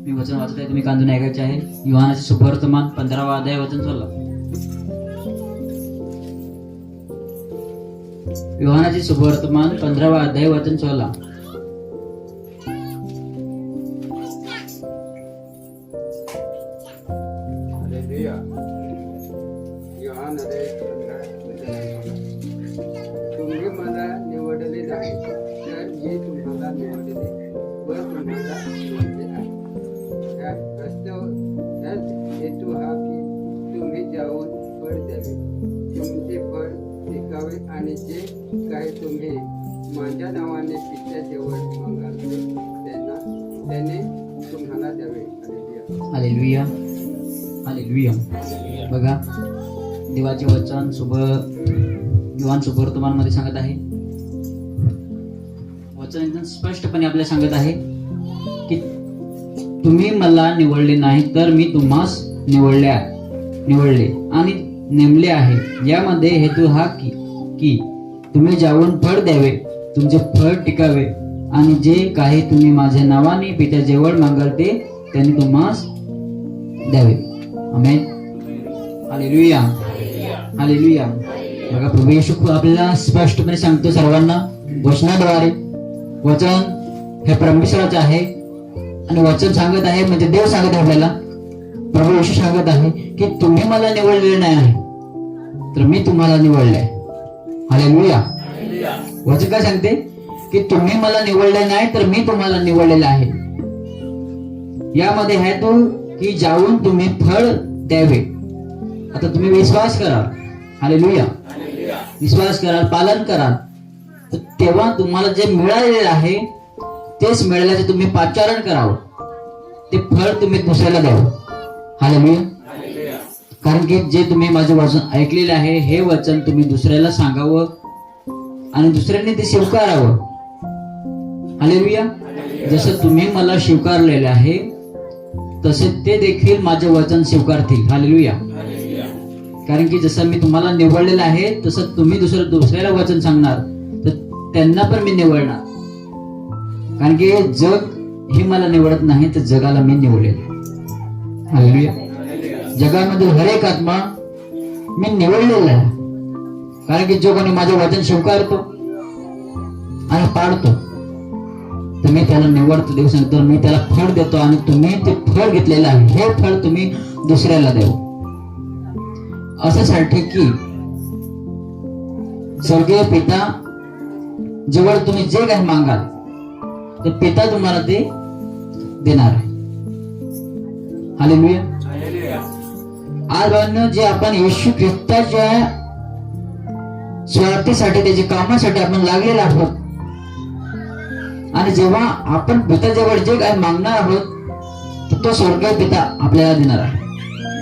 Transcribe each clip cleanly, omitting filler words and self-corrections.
मी वचन वाचत आहे, तुम्ही कांदून ऐकायचे आहे. योहानाचे सुवर्तमान 15वा अध्याय वचन 16. योहानाचे सुवर्तमान 15वा अध्याय वचन 16. तुम्ही मला निवडले नाही तर मी तुम्हाला निवडले व तुम्हाला निवडले आहे. याच हेतू हा की तुम्ही जाऊन फळ द्यावे, तुमचे फळ टिकावे आणि जे काही तुम्ही माझ्या नावाने पित्याजवळ मागाल त्याने तुम्हाला द्यावे. Hallelujah, hallelujah. बघा, देवाचे वचन योहान सुवर्तमान मध्ये सांगत आहे, वचन एकदम स्पष्टपणे आपल्याला सांगत आहे की तुम्ही मला निवडले नाही तर मी तुम्हास निवडले आणि नेमले आहे. यामध्ये हेतू हा की तुम्ही जाऊन फळ द्यावे, तुमचे फळ टिकावे आणि जे काही तुम्ही माझ्या नावाने पित्याजवळ मागाल ते त्यांनी तुम्हास द्यावे. आमेन. Hallelujah, hallelujah. बघा, प्रभू येशू आपल्याला स्पष्टपणे सांगतो सर्वांना वचनाद्वारे. वचन हे परमेश्वराचे आहे आणि वचन सांगत आहे म्हणजे देव सांगत आहे आपल्याला. प्रभू येशू सांगत आहे की तुम्ही मला निवडलेले नाही आहे तर मी तुम्हाला निवडले. हालेलुया. वचन काय सांगते की तुम्ही मला निवडले नाही तर मी तुम्हाला निवडलेले आहे. यामध्ये आहे तो की जाऊन तुम्ही फळ द्यावे. आता तुम्ही विश्वास कराल, हालेलुया, विश्वास कराल, पालन कराल, तर तेव्हा तुम्हाला जे मिळालेले आहे तेच मिळाल्याचे तुम्ही पाचारण करावं, ते फळ तुम्ही दुसऱ्याला द्यावं. हालेलुया. कारण की जे तुम्ही माझे वचन ऐकलेले आहे हे वचन तुम्ही दुसऱ्याला सांगावं आणि दुसऱ्याने ते स्वीकारावं. हालेलुया. जसं तुम्ही मला स्वीकारलेले आहे तसे ते देखील माझे वचन स्वीकारतील. हालेलुया. कारण की जसं मी तुम्हाला निवडलेलं आहे तसं तुम्ही दुसऱ्याला वचन सांगणार तर त्यांना पण मी निवडणार. कारण की जग हे मला निवडत नाही तर जगाला मी निवडेल. हालेलुया. जगामधील हर एक आत्मा मी निवडलेला आहे. कारण की जो कोणी माझे वचन स्वीकारतो आणि पाळतो तर मी त्याला निवडतो. देव सांगतो मी त्याला फळ देतो आणि तुम्ही ते फळ घेतलेलं आहे हे फळ तुम्ही दुसऱ्याला देऊ. अशासाठी की स्वर्गीय पिता जवळ तुम्ही जे काही मागाल तर पिता तुम्हाला ते देणार आहे. हालेलुया. आज भावांनो, जे आपण येशू ख्रिस्ताच्या स्वार्थीसाठी त्याच्या कामासाठी आपण लागलेलो आहोत आणि जेव्हा आपण पित्याजवळ जे काही मागणार आहोत तर तो स्वर्गीय पिता आपल्याला देणार आहे.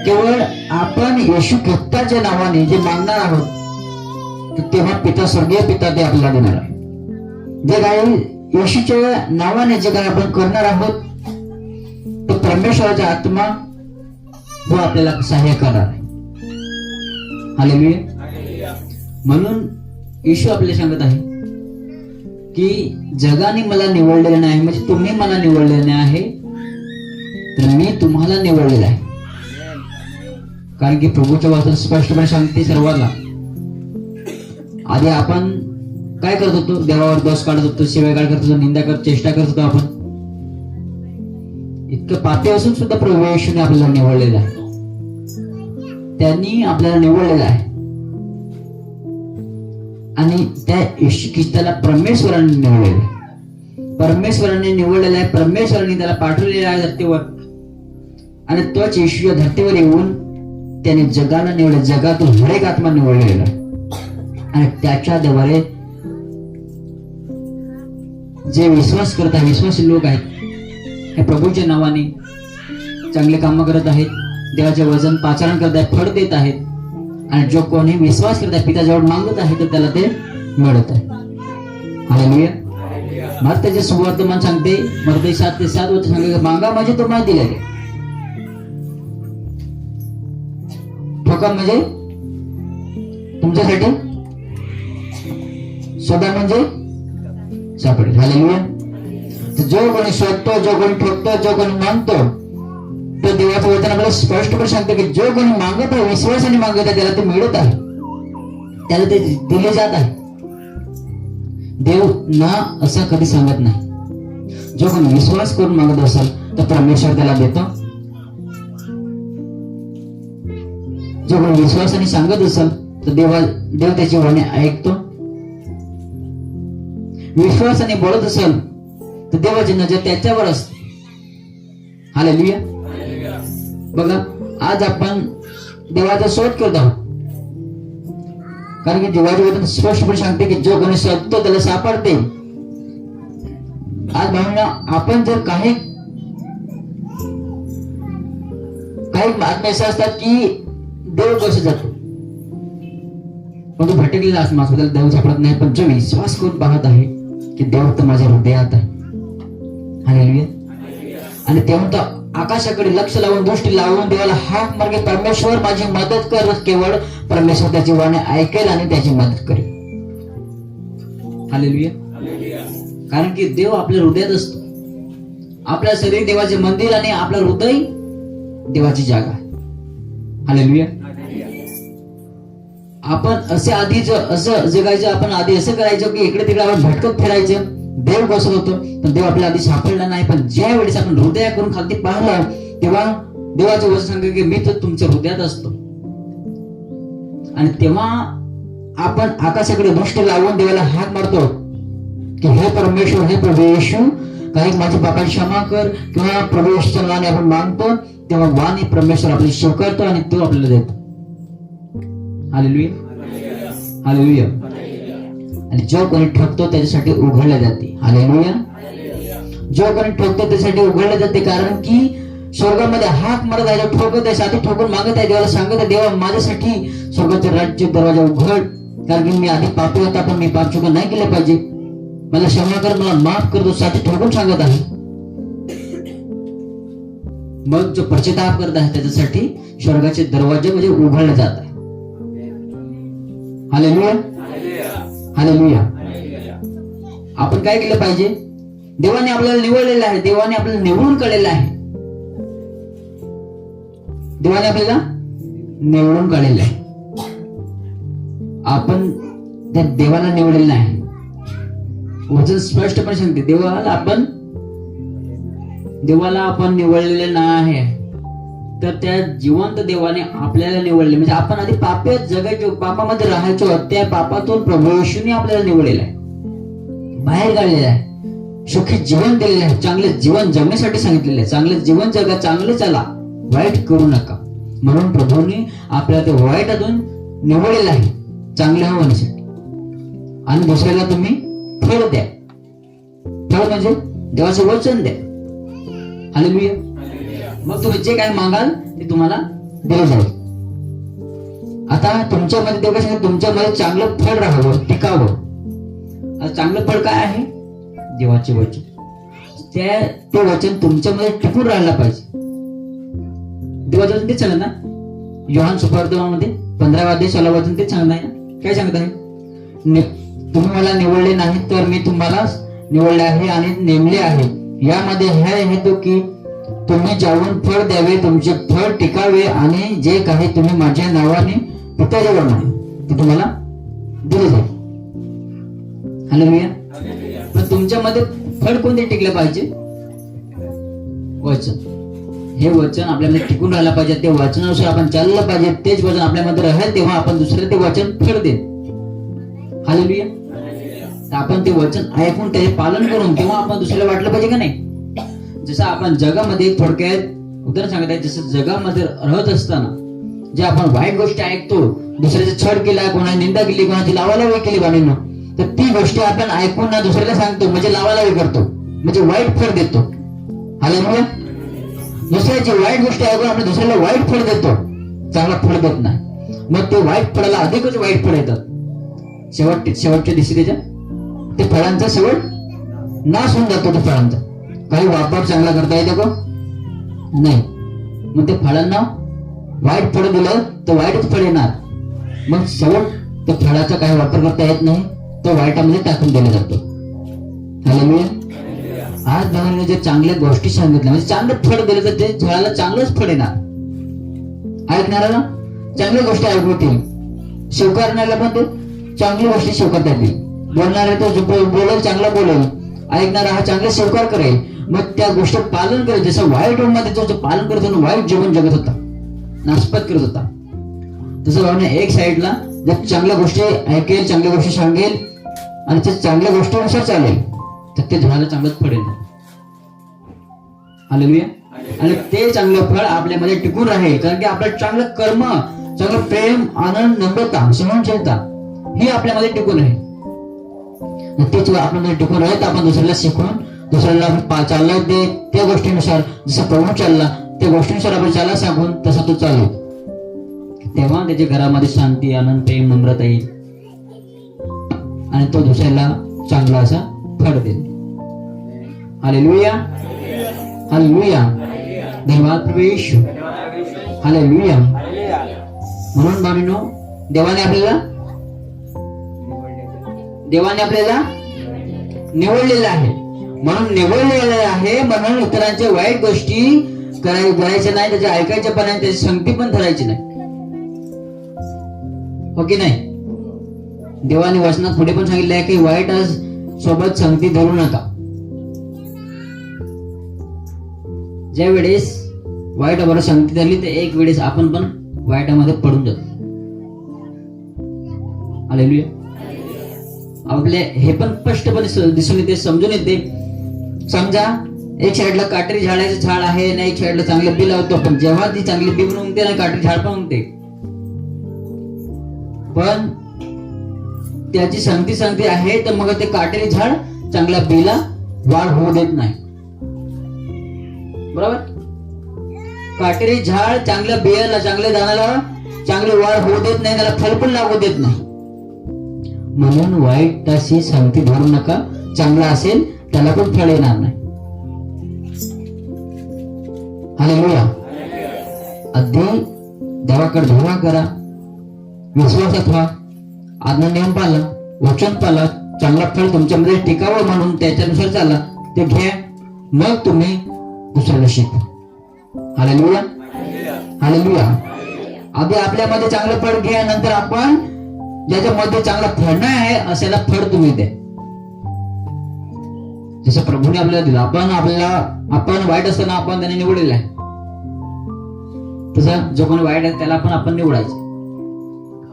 केवळ आपण येशू ख्रिस्ताच्या नावाने जे मागणार आहोत तर तेव्हा पिता, स्वर्गीय पिता ते आपल्याला देणार आहे. जे काही येशूच्या नावाने जे काही आपण करणार आहोत तो परमेश्वराचा आत्मा तो आपल्याला सहाय्य करणार आहे. हालेलुया. म्हणून येशू आपल्याला सांगत आहे की जगाने मला निवडलेलं नाही म्हणजे तुम्ही मला निवडलेलं नाही आहे तर मी तुम्हाला निवडलेलं आहे. कारण की प्रभूच्या वचन स्पष्टपणे सांगते सर्वांना. आधी आपण काय करत होतो? देवावर दोष काढत होतो, शिवागाळ करत होतो, निंदा करत, चेष्टा करत होतो. आपण इतकं पापी असून सुद्धा प्रभू येशूने आपल्याला निवडलेलं आहे. त्यांनी आपल्याला निवडलेलं आहे आणि त्या येशू ख्रिस्ताला परमेश्वराने निवडलेलं आहे. परमेश्वराने निवडलेलं आहे, परमेश्वराने त्याला पाठवलेलं आहे धरतीवर आणि तोच येशू या धरतीवर येऊन त्याने जगाला निवडले. जगातून हर एक आत्मा निवडलेला आणि त्याच्याद्वारे जे विश्वास करत आहेत, विश्वासी लोक आहेत, हे प्रभूच्या नावाने चांगले काम करत आहेत, देवाचे वचन पाचारण करत आहेत, फळ देत आहेत आणि जो कोणी विश्वास करत आहे, पित्याजवळ मागत आहे तर त्याला ते मिळत आहे. हालेलुया. मत्तयाचे सुवर्तमान सांगते, मत्तय 7:7 वचन सांगते, मागा म्हणजे तुम्हाला दिले, ठोका म्हणजे तुमच्यासाठी, शोधा म्हणजे सापडेल. हालेलुया. तर जो कोणी शोधतो, जो कोणी ठोकतो, जो कोणी मागतो, तर देवाचं वचन आपल्याला स्पष्टपणे सांगतं की जो कोणी मागत आहे, विश्वासाने मागत आहे, त्याला ते मिळत आहे, त्याला ते दिले जात आहे. देव ना असं कधी सांगत नाही. जो कोणी विश्वास करून मागत असेल तर परमेश्वर त्याला देतो. जो कोणी विश्वासाने सांगत असेल तर देव त्याची वाणी ऐकतो. विश्वासाने बोलत असेल तर देवाची नजर त्याच्यावर असते. हालेलुया. बघा, आज आपण देवाचा शोध करत आहोत, कारण की देवाचे वचन स्पष्टपणे सांगते की जो कोणी शोधतो त्याला सापडते. आज भावना, आपण जर काही बातम्या अशा असतात की देव कसं जातो, पण तो भटकलेला असतो, त्याला देव सापडत नाही. पण जो विश्वास करून पाहत आहे की देव तर माझ्या हृदयात आहे. हालेलुया. आणि तेव्हा तर आकाशाकडे लक्ष लावून, दृष्टी लावून देवाला हाक मार्गे, परमेश्वर माझी मदत कर. केवळ परमेश्वर त्याची वाणी ऐकेल आणि त्याची मदत करेल. हालेलुया. कारण की देव आपल्या हृदयात असतो. आपल्या शरीर देवाचे मंदिर आणि आपलं हृदय देवाची जागा आहे. हालेलुया. आपण असं जगायचं, आपण आधी असं करायचं की इकडे तिकडे आपण भटकत फिरायचं, देव बसत होतो, पण देव आपल्याला आधी सापडला नाही. पण ज्या वेळेस आपण हृदया करून खालती पाहिलं, तेव्हा देवाचं वचन सांगतं की मी तर तुमच्या हृदयात असतो. आणि तेव्हा आपण आकाशाकडे दृष्टी लावून देवाला हाक मारतो की हे परमेश्वर, हे प्रभू येशू, काही माझ्या पापाची क्षमा कर, किंवा प्रभू येशूच्या नावाने आपण मागतो, तेव्हा वाणी परमेश्वर आपल्याला स्वीकारतो आणि तो आपल्याला देतो. हालेलुया. हालेलुया. आणि जो कोणी ठोकतो त्याच्यासाठी उघडले जाते. हालेलुया. जो कोणी ठोकतो त्याच्यासाठी उघडले जाते, कारण की स्वर्गामध्ये हाक मारत आहे, ठोकत आहे, साथी ठोकून मागत आहे, देवाला सांगत आहे, देवा माझ्यासाठी स्वर्गाचे राज्य दरवाजा उघड, कारण की मी आधी पापी होता, पण मी पाप चुका नाही केले पाहिजे, मला क्षमा कर, मला माफ कर. तो साथी ठोकून सांगत आहे. मग जो पश्चाताप करत आहे त्याच्यासाठी स्वर्गाचे दरवाजे म्हणजे उघडले जात आहे. हालेलुया. हालेलुया. आपण काय केलं पाहिजे? देवाने आपल्याला निवडलेलं आहे, देवाने आपल्याला निवडून काढलेलं आहे, देवाने आपल्याला निवडून काढलेलं आहे. आपण त्या देवाला निवडलेलं आहे. वचन स्पष्टपणे सांगते देवाला आपण निवडलेले नाही, तर त्या जिवंत देवाने आपल्याला निवडले. म्हणजे आपण आधी पापी जगायचो, पापामध्ये राहायचो, त्या पापातून प्रभू येशूने आपल्याला निवडलेलं आहे, बाहेर काढलेलं आहे, सुखी जीवन दिलेलं आहे, चांगले जीवन जगण्यासाठी सांगितलेलं आहे. चांगले जीवन जगा, चांगले चला, वाईट करू नका, म्हणून प्रभूने आपल्याला ते वाईटातून निवडलेलं आहे चांगले होण्यासाठी. आणि दुसऱ्याला तुम्ही फळ द्या. फळ म्हणजे देवाचं वचन द्या. हालेलुया. मग तुम्ही जे काय मागाल ते तुम्हाला दिलं जाईल. आता तुमच्यामध्ये देव काय सांगतो, तुमच्यामध्ये चांगलं फळ राहावं, टिकावं. आता चांगलं फळ काय आहे? देवाचे वचन. ते वचन तुमच्यामध्ये टिकून राहायला पाहिजे. देवाचं वचन तेच सांगत ना, योहान सुसमाचारमध्ये 15व्या अध्यायाला वचन तेच सांगत आहे ना. काय सांगत आहे? तुम्ही मला निवडले नाही, तर मी तुम्हाला निवडले आहे आणि नेमले आहे. यामध्ये हे हेतू की तुम्ही जाऊन फळ द्यावे, तुमचे फळ टिकावे, आणि जे काही तुम्ही माझ्या नावाने पित्याच्या नावाने ते तुम्हाला दिले जाईल. हालेलुया. पण तुमच्यामध्ये फळ कोणते टिकले पाहिजे? वचन. हे वचन आपल्यामध्ये टिकून राहायला पाहिजे. ते वचनानुसार आपण चाललं पाहिजे. तेच वचन आपल्यामध्ये राहील, तेव्हा आपण दुसऱ्याला ते वचन फळ देऊ. हालेलुया. तर आपण ते वचन ऐकून त्याचे पालन करून तेव्हा आपण दुसऱ्याला वाटलं पाहिजे का नाही. जसं आपण जगामध्ये, थोडक्यात उदाहरण सांगत आहे, जसं जगामध्ये राहत असताना जे आपण वाईट गोष्टी ऐकतो, दुसऱ्याचा छळ केला, कोणाची निंदा केली, कोणाची लावालावी केली बाणीनं, तर ती गोष्टी आपण ऐकून ना दुसऱ्याला सांगतो, म्हणजे लावालावी करतो, म्हणजे वाईट फळ देतो. हालेलुया. दुसऱ्याची वाईट गोष्टी ऐकून आपण दुसऱ्याला वाईट फळ देतो, चांगला फळ देत नाही. मग ते वाईट फळाला अधिकच वाईट फळ येतात. शेवटच्या दिवशी त्याच्या ते फळांचा शेवट नाश होऊन जातो. त्या फळांचा काही वापर चांगला करता येते का? नाही. मग ते फळांना वाईट फळ दिलं तर वाईटच फळ येणार. मग शेवट त्या फळाचा काही वापर करता येत नाही, तो वाईटामध्ये टाकून दिला जातो. हालेलुया. आज भगवान जे चांगल्या गोष्टी सांगितल्या म्हणजे चांगलं फळ दिलं तर ते झाडाला चांगलंच फळ येणार. ऐकणाऱ्याला चांगल्या गोष्टी ऐकू येतील, स्वीकारण्याला पण ते चांगली गोष्टी स्वीकारता येतील. बोलणारे तो बोलेल, चांगला बोलेल, ऐकणारा हा चांगला स्वीकार करेल, मग त्या गोष्टी पालन करेल. जसं वाईट मध्ये तो पालन करत होता, वाईट जीवन जगत होता, नाशपात करत होता, तसं भावना एक साईडला जर चांगल्या गोष्टी ऐकेल, चांगल्या गोष्टी सांगेल आणि ते चांगल्या गोष्टीनुसार चालेल तर ते झाडाला चांगलंच फळ येणार. हालेलुया. आणि ते चांगलं फळ आपल्यामध्ये टिकून राहील, कारण की आपलं चांगलं कर्म, चांगलं प्रेम, आनंद, नम्रता, सहनशीलता ही आपल्यामध्ये टिकून राहील. तेच आपल्यामध्ये टिकून राहील तर आपण दुसऱ्याला शिकवून, दुसऱ्याला चालला दे त्या गोष्टीनुसार, जसं प्रभू चालला त्या गोष्टीनुसार आपण चालला सांगून तसा तो चालू, तेव्हा त्याच्या घरामध्ये शांती, आनंद, प्रेम, नम्रता येईल आणि तो दुसऱ्याला चांगला असा फळ देईल. Hallelujah, hallelujah. धन्यवाद प्रभू येशू. हालेलुया. म्हणून बाबीनो, देवाने आपल्याला निवडलेलं आहे, म्हणून निवडलेलं आहे म्हणून इतरांच्या वाईट गोष्टी करायच्या नाही, त्याचे ऐकायचे पण नाही, त्याची संगती पण धरायची नाही. हो की नाही? देवाने वचनात पुढे पण सांगितलं आहे की वाईट सोबत संगती धरू नका. ज्या वेळेस वाईटाबरोबर संगती धरली तर एक वेळेस आपण पण वाईटामध्ये पडून जातो. हालेलुया. आपले हे पण स्पष्टपणे दिसून येते, समजून येते. समजा एक साईडला काटेरी झाडाचं झाड आहे आणि एक साईडला चांगले बी लावतो, पण जेव्हा ती चांगली बी म्हणून उगते ना, काटेरी झाड पण उगते, पण त्याची संगती आहे तर मग ते काटेरी झाड चांगल्या बीला वाढ होऊ देत नाही. बरोबर? काटेरी झाड चांगल्या बियाला, चांगल्या दाण्याला चांगली वाढ होऊ देत नाही, त्याला फळ पण लागू देत नाही. म्हणून वाईटाशी संगती धरू नका. चांगला असेल त्याला पण फळ येणार नाही. हालेलुया. अगदी देवाकडे धावा करा, विश्वासात व्हा, आज्ञा नियम पाला, वचन पाला, चांगला फळ तुमच्यामध्ये टिकावं म्हणून त्याच्यानुसार चाला, ते घ्या, मग तुम्ही दुसऱ्याला शिकवा. Hallelujah, hallelujah. आधी आपल्यामध्ये चांगलं फळ घ्या, नंतर आपण ज्याच्यामध्ये चांगला फळ नाही आहे अशाला फळ तुम्ही द्या. जसं प्रभूने आपल्याला दिलं, आपण वाईट असताना आपण त्याने निवडलेलं आहे, तसं जो कोणी वाईट आहे त्याला पण आपण निवडायचं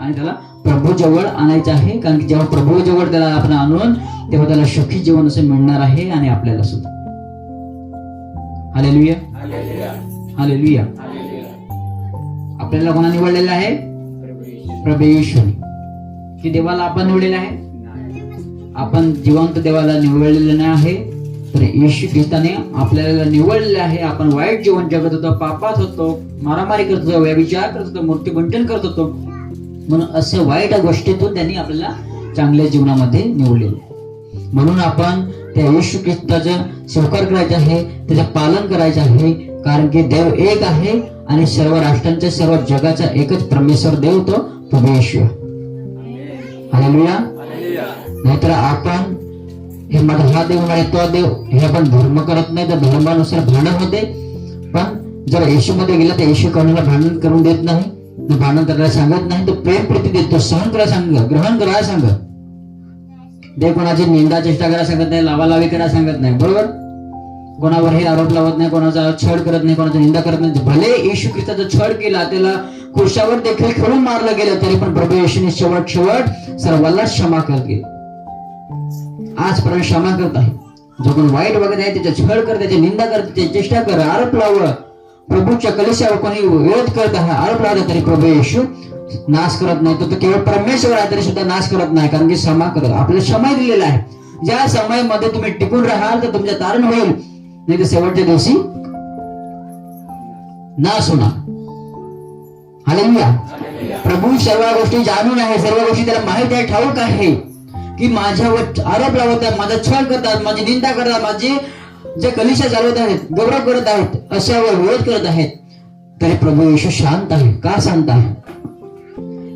आणि त्याला प्रभू जवळ आणायचं आहे. कारण की जेव्हा प्रभू जवळ त्याला आपण आणून तेव्हा त्याला सुखी जीवन असं मिळणार आहे आणि आपल्याला सुद्धा. Hallelujah, hallelujah. आपल्याला कोणा निवडलेलं आहे? प्रभू येशूने. की देवाला आपण निवडलेलं आहे? आपण जिवंत देवाला निवडलेलं नाही आहे, तर येशू ख्रिस्ताने आपल्याला निवडलेलं आहे. आपण वाईट जीवन जगत होतो, पापात होतो, मारामारी करत होतो, व्यभिचार करत होतो, मूर्तिपूजन करत होतो, म्हणून असं वाईट गोष्टीतून त्यांनी आपल्याला चांगल्या जीवनामध्ये निवडलेलं. म्हणून आपण त्या येशू ख्रिस्ताचा स्वीकार करायचा आहे, त्याचं पालन करायचं आहे. कारण की देव एक आहे आणि सर्व राष्ट्रांचा, सर्व जगाचा एकच परमेश्वर देव तो प्रभू येशू. हालेलुया. नाहीतर आपण हे माझा हा देव नाही तो देव हे आपण धर्म करत नाही, तर धर्मानुसार भांडण होते. पण जर येशूमध्ये गेला तर येशू कोणाला भांडण करून देत नाही, भांडण करायला सांगत नाही, तो प्रेम प्रीती देतो, सहन करायला सांग, ग्रहण करायला सांग. देव कोणाची निंदा चेष्टा करायला सांगत नाही, लावालावी करायला सांगत नाही. बरोबर? कोणावर हे आरोप लावत नाही, कोणाचा छळ करत नाही, कोणाची निंदा करत नाही. भले येशू ख्रिस्ताचा छळ केला, त्याला खुर्शावर देखील खेळून मारलं गेलं, तरी पण प्रभू येशूने शेवट सर्वांना क्षमा केली. आजपर्यंत क्षमा करत आहे. जो कोण वाईट बघत आहे, त्याचा छळ कर, त्याची निंदा कर, त्याची चेष्टा कर, आरोप लाव, प्रभूच्या कलिसियावर कोणी विरोध करत आहे, आरोप लावला, तरी प्रभू येशू नाश करत नाही. तो केवळ परमेश्वर आहे तरी सुद्धा नाश करत नाही, कारण की क्षमा करत. आपल्याला समय दिलेला आहे. ज्या समयामध्ये तुम्ही टिकून राहाल तर तुमच्या तारण होईल, नाही तर शेवटच्या दिवशी नाश होणार. हालेलुया. प्रभू सर्व गोष्टी जाणून आहे, सर्व गोष्टी त्याला माहिती आहे, ठाऊक आहे की माझ्यावर आरोप लावतात, माझा छळ करतात, माझी निंदा करतात, माझी जे कलिशा चालवत आहेत, गौरव करत आहेत, अशावर विरोध करत आहेत, तरी प्रभू येशू शांत आहे. का शांत आहे?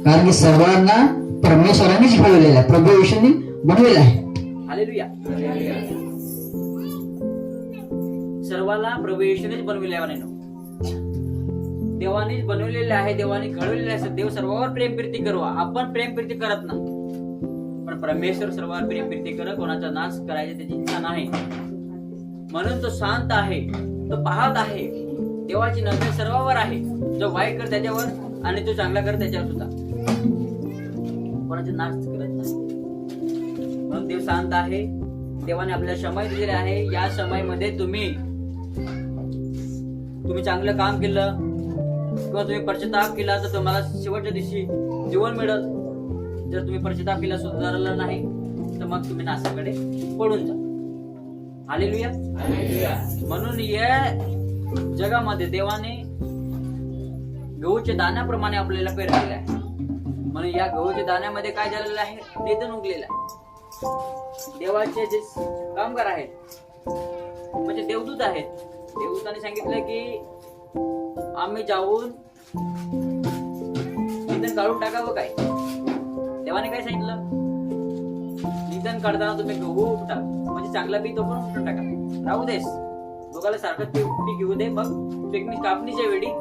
कारण की सर्वांना परमेश्वरानेच घडवलेलं आहे, प्रभू येशूने बनवलेलं आहे. हालेलुया. सर्वाला प्रभू येशूनेच बनविले आहे. देवानेच बनवलेले आहे, देवाने घडवलेले आहे. देव सर्वांवर प्रेम प्रीती करवा. आपण प्रेम प्रीती करत नाही, पण परमेश्वर सर्वांवर प्रेम प्रीती करत कोणाचा नाश करायचा त्याची इच्छा नाही. म्हणून तो शांत आहे, तो पाहत आहे. देवाची नजर सर्वांवर आहे. जो वाईट कर त्याच्यावर आणि तो चांगला कर त्याच्यावर सुद्धा. कोणाचा नाश करत नाही. म्हणून देव शांत आहे. देवाने आपल्याला समय दिलेले आहे. या समयमध्ये तुम्ही चांगलं काम केलं किंवा तुम्ही पश्चाताप केला तर तुम्हाला शेवटच्या दिवशी जीवन मिळेल. जर तुम्ही पश्चाताप केला, सुधारला नाही, तर मग तुम्ही नाशाकडे पडून जा. हालेलुया. म्हणून या जगामध्ये देवाने गहूच्या दाण्याप्रमाणे आपल्याला पेरलेलं आहे. म्हणून या गहूच्या दाण्यामध्ये काय झालेलं आहे? निधन उगलेलं आहे. देवाचे जे कामगार आहेत म्हणजे देवदूत आहेत, देवदूताने सांगितलं की आम्ही जाऊन निधन काढून टाकावं. काय देवाने काय सांगितलं? निधन काढताना तुम्ही गहू उपटा, म्हणजे चांगला बी तो पण उपटून टाका. राहू देस, दोघाला सारखं पीक घेऊ दे. मग पिकनिक कापणीच्या वेळी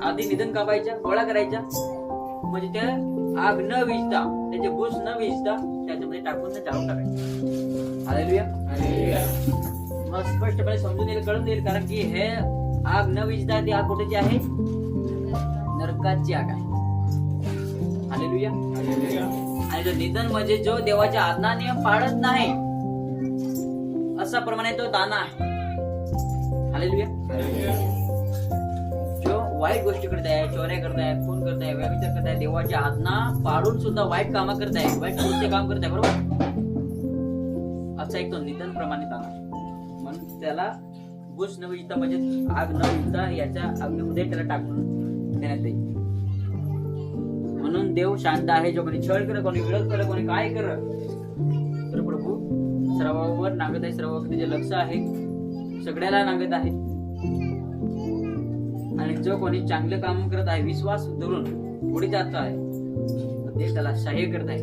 आधी निधन कापायच्या, गोळा करायच्या, म्हणजे त्या आग न विजता, त्याचे भूस न विजता त्याच्यामध्ये टाकून जाळून टाकायचं. हालेलुया. मग स्पष्टपणे समजून येईल, कळून येईल. कारण की हे आग न विजता ती आग कुठेची आहे? नरकाची आग आहे. हालेलुया. आणि जो निधन म्हणजे जो देवाच्या आज्ञा नियम पाळत नाही, असा प्रमाणे तो दाना आहे. हालेलुया. जो वाईट गोष्टी करताय, चोऱ्या करताय, खून करताय, व्यभिचार करताय, देवाच्या आज्ञा पाळून सुद्धा वाईट कामं करताय, वाईट कृत्य काम करताय, बरोबर, असा एक तो निधन प्रमाणे दाना. म्हणून त्याला भूस न विजता म्हणजे आग न विजता याच्या अग्नीमध्ये त्याला टाकून देण्यात येईल. म्हणून देव शांत आहे. जो कोणी छळ करत, कोणी विरोध करत, कोणी काय करत, तर प्रभू सर्वांवर नांगत आहे. सर्वांवर त्याचे लक्ष आहे, सगळ्याला नांगत आहे. आणि जो कोणी चांगलं काम करत आहे, विश्वास धरून पुढे जात आहे, ते त्याला सहाय्य करत आहे.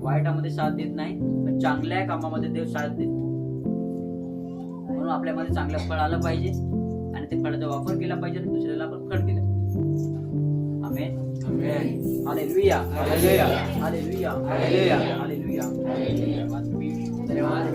वाईटामध्ये साथ देत नाही, पण चांगल्या कामामध्ये देव साथ देतो. म्हणून आपल्यामध्ये चांगलं फळ आलं पाहिजे आणि ते फळाचा वापर केला पाहिजे आणि दुसऱ्याला आपण फळ दिलं. Amen. Hallelujah. Hallelujah. Hallelujah. Hallelujah. Hallelujah. धन्यवाद.